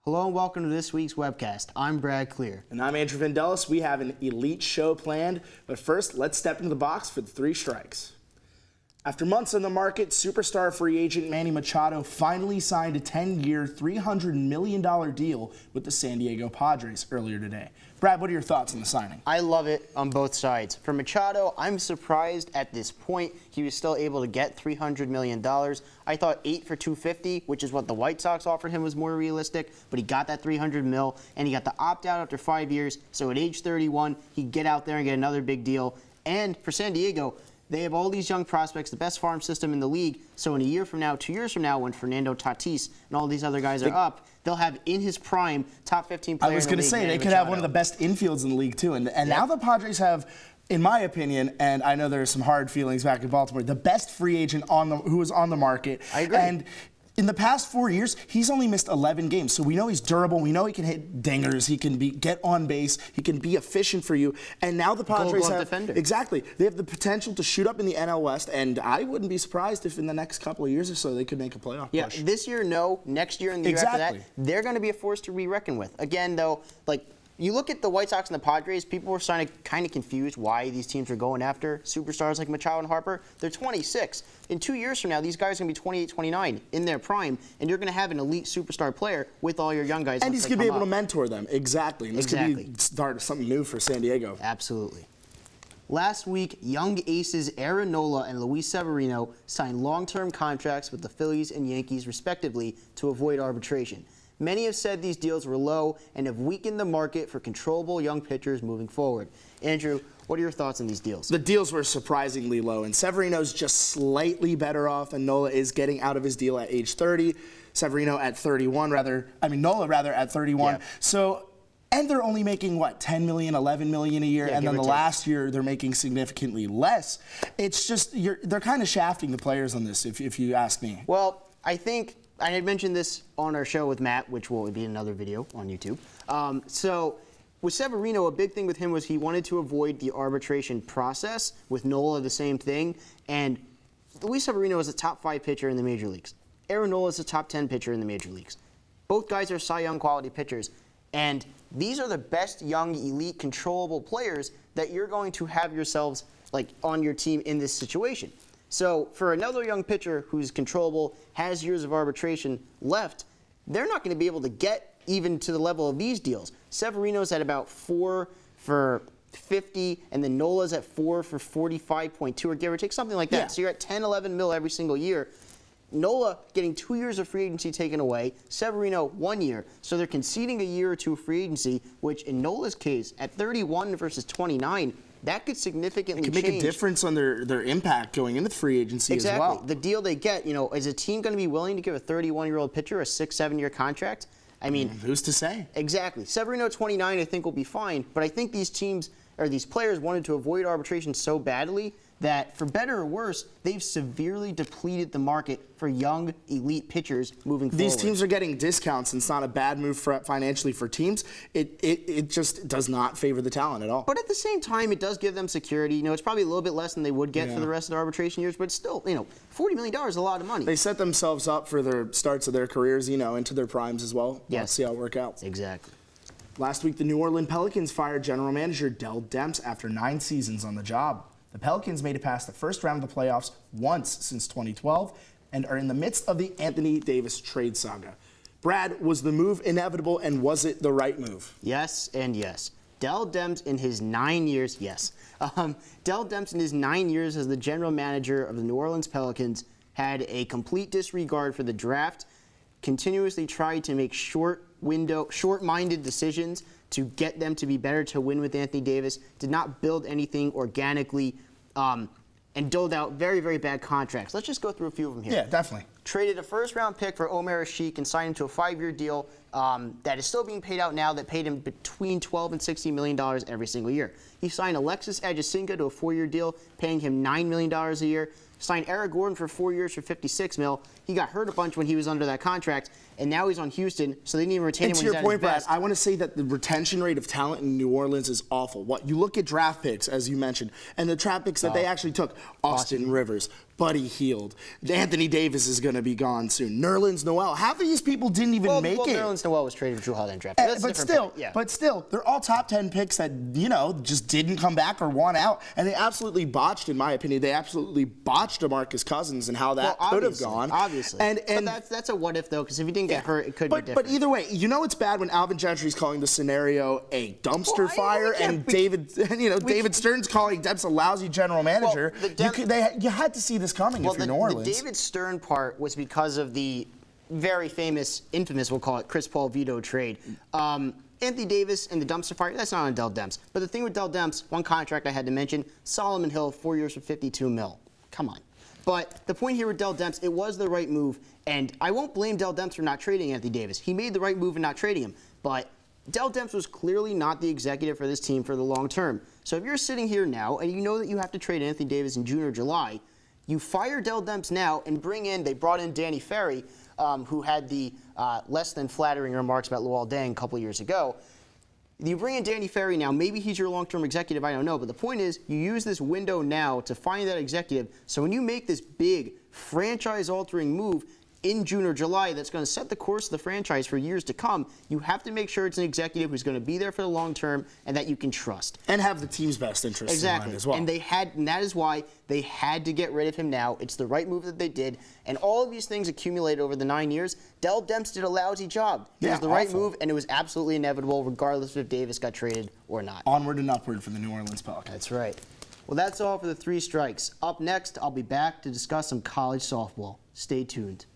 Hello and welcome to this week's Webcast. I'm Brad Klier. And I'm Andrew Vendelis. We have an elite show planned, but first, let's step into the box for the three strikes. After months on the market, superstar free agent Manny Machado finally signed a 10-year, $300 million deal with the San Diego Padres earlier today. Brad, what are your thoughts on the signing? I love it on both sides. For Machado, I'm surprised at this point he was still able to get $300 million. I thought 8 for $250, which is what the White Sox offered him, was more realistic, but he got that $300 mil, and he got the opt-out after 5 years, so at age 31, he'd get out there and get another big deal. And for San Diego, they have all these young prospects, the best farm system in the league. So in a year from now, 2 years from now, when Fernando Tatis and all these other guys are up, they'll have in his prime top 15 player. I was going to say, they could have one of the best infields in the league, too. And now the Padres have, in my opinion, and I know there are some hard feelings back in Baltimore, the best free agent who is on the market. I agree. And in the past 4 years, he's only missed 11 games. So we know he's durable. We know he can hit dingers. He can get on base. He can be efficient for you. And now the Padres have defender. Exactly. They have the potential to shoot up in the NL West. And I wouldn't be surprised if in the next couple of years or so they could make a playoff push. Yeah, this year, no. Next year and the year after that, they're going to be a force to be reckoned with. Again, though, like, you look at the White Sox and the Padres, people were starting to kind of confused why these teams are going after superstars like Machado and Harper. They're 26. In 2 years from now, these guys are going to be 28, 29 in their prime, and you're going to have an elite superstar player with all your young guys. And he's going to be able to mentor them. Exactly. And this could be start something new for San Diego. Absolutely. Last week, young aces Aaron Nola and Luis Severino signed long-term contracts with the Phillies and Yankees, respectively, to avoid arbitration. Many have said these deals were low and have weakened the market for controllable young pitchers moving forward. Andrew, what are your thoughts on these deals? The deals were surprisingly low, and Severino's just slightly better off, and Nola is getting out of his deal at age 30. Nola at 31. Yep. So, and they're only making, what, 10 million, 11 million a year, and then the last year they're making significantly less. It's just, they're kind of shafting the players on this, if you ask me. Well, I think I had mentioned this on our show with Matt, which will be another video on YouTube. So with Severino, a big thing with him was he wanted to avoid the arbitration process. With Nola, the same thing. And Luis Severino is a top 5 pitcher in the major leagues. Aaron Nola is a top 10 pitcher in the major leagues. Both guys are Cy Young quality pitchers. And these are the best young, elite, controllable players that you're going to have yourselves like on your team in this situation. So for another young pitcher who's controllable, has years of arbitration left, they're not going to be able to get even to the level of these deals. Severino's at about 4 for 50, and then Nola's at 4 for 45.2, or give or take, something like that. Yeah. So you're at 10, 11 mil every single year. Nola getting 2 years of free agency taken away, Severino 1 year. So they're conceding a year or two of free agency, which in Nola's case, at 31 versus 29, that could significantly change. It could make a difference on their impact going into free agency as well. The deal they get, is a team going to be willing to give a 31-year-old pitcher a 6-7 year contract? I mean, who's to say? Exactly. Severino 29, I think, will be fine. But I think these teams or these players wanted to avoid arbitration so badly that, for better or worse, they've severely depleted the market for young, elite pitchers moving forward. These teams are getting discounts, and it's not a bad move financially for teams. It just does not favor the talent at all. But at the same time, it does give them security. It's probably a little bit less than they would get for the rest of the arbitration years, but still, $40 million is a lot of money. They set themselves up for their starts of their careers, into their primes as well. Yes. Let's see how it works out. Exactly. Last week, the New Orleans Pelicans fired general manager Dell Demps after 9 seasons on the job. The Pelicans made it past the first round of the playoffs once since 2012 and are in the midst of the Anthony Davis trade saga. Brad, was the move inevitable, and was it the right move? Yes and yes. Dell Demps in his 9 years, Dell Demps in his 9 years as the general manager of the New Orleans Pelicans had a complete disregard for the draft, continuously tried to make short-minded decisions to get them to be better to win with Anthony Davis, did not build anything organically, and doled out very, very bad contracts. Let's just go through a few of them here. Yeah, definitely. Traded a first-round pick for Omer Asik and signed him to a 5-year deal that is still being paid out now, that paid him between $12 and $16 million every single year. He signed Alexis Ajasinka to a 4-year deal, paying him $9 million a year. Signed Eric Gordon for 4 years for $56 million. He got hurt a bunch when he was under that contract, and now he's on Houston, so they didn't even retain him when he's at his best. And to your point, Brad, I want to say that the retention rate of talent in New Orleans is awful. You look at draft picks, as you mentioned, and the draft picks that they actually took: Austin Rivers, Buddy Hield. Anthony Davis is going to be gone soon. Nerlens Noel. Half of these people didn't even make it. Nerlens Noel was traded for Drew Holiday and drafted. That's a different pick. But still, they're all top 10 picks that, just didn't come back or want out. And they absolutely botched, in my opinion, they absolutely botched DeMarcus Cousins and how that could have gone. Obviously. But that's a what if, though, because if he didn't get hurt, it could be different. But either way, it's bad when Alvin Gentry's calling the scenario a dumpster fire, and David Stern's calling Demps a lousy general manager. You had to see this coming if you're New Orleans. The David Stern part was because of the very famous, infamous, we'll call it, Chris Paul veto trade. Anthony Davis and the dumpster fire, that's not on Dell Demps. But the thing with Dell Demps, one contract I had to mention, Solomon Hill, 4 years for $52 million. Come on. But the point here with Dell Demps, it was the right move, and I won't blame Dell Demps for not trading Anthony Davis. He made the right move in not trading him, but Dell Demps was clearly not the executive for this team for the long term. So if you're sitting here now and you know that you have to trade Anthony Davis in June or July, you fire Dell Demps now and they brought in Danny Ferry, who had the less than flattering remarks about Luol Deng a couple years ago. You bring in Danny Ferry now, maybe he's your long-term executive, I don't know, but the point is you use this window now to find that executive, so when you make this big franchise-altering move in June or July that's going to set the course of the franchise for years to come, you have to make sure it's an executive who's going to be there for the long term and that you can trust. And have the team's best interests in mind as well. And that is why they had to get rid of him now. It's the right move that they did. And all of these things accumulated over the 9 years. Dell Demps did a lousy job. It was the right move, and it was absolutely inevitable, regardless if Davis got traded or not. Onward and upward for the New Orleans Pelicans. That's right. Well, that's all for the 3 strikes. Up next, I'll be back to discuss some college softball. Stay tuned.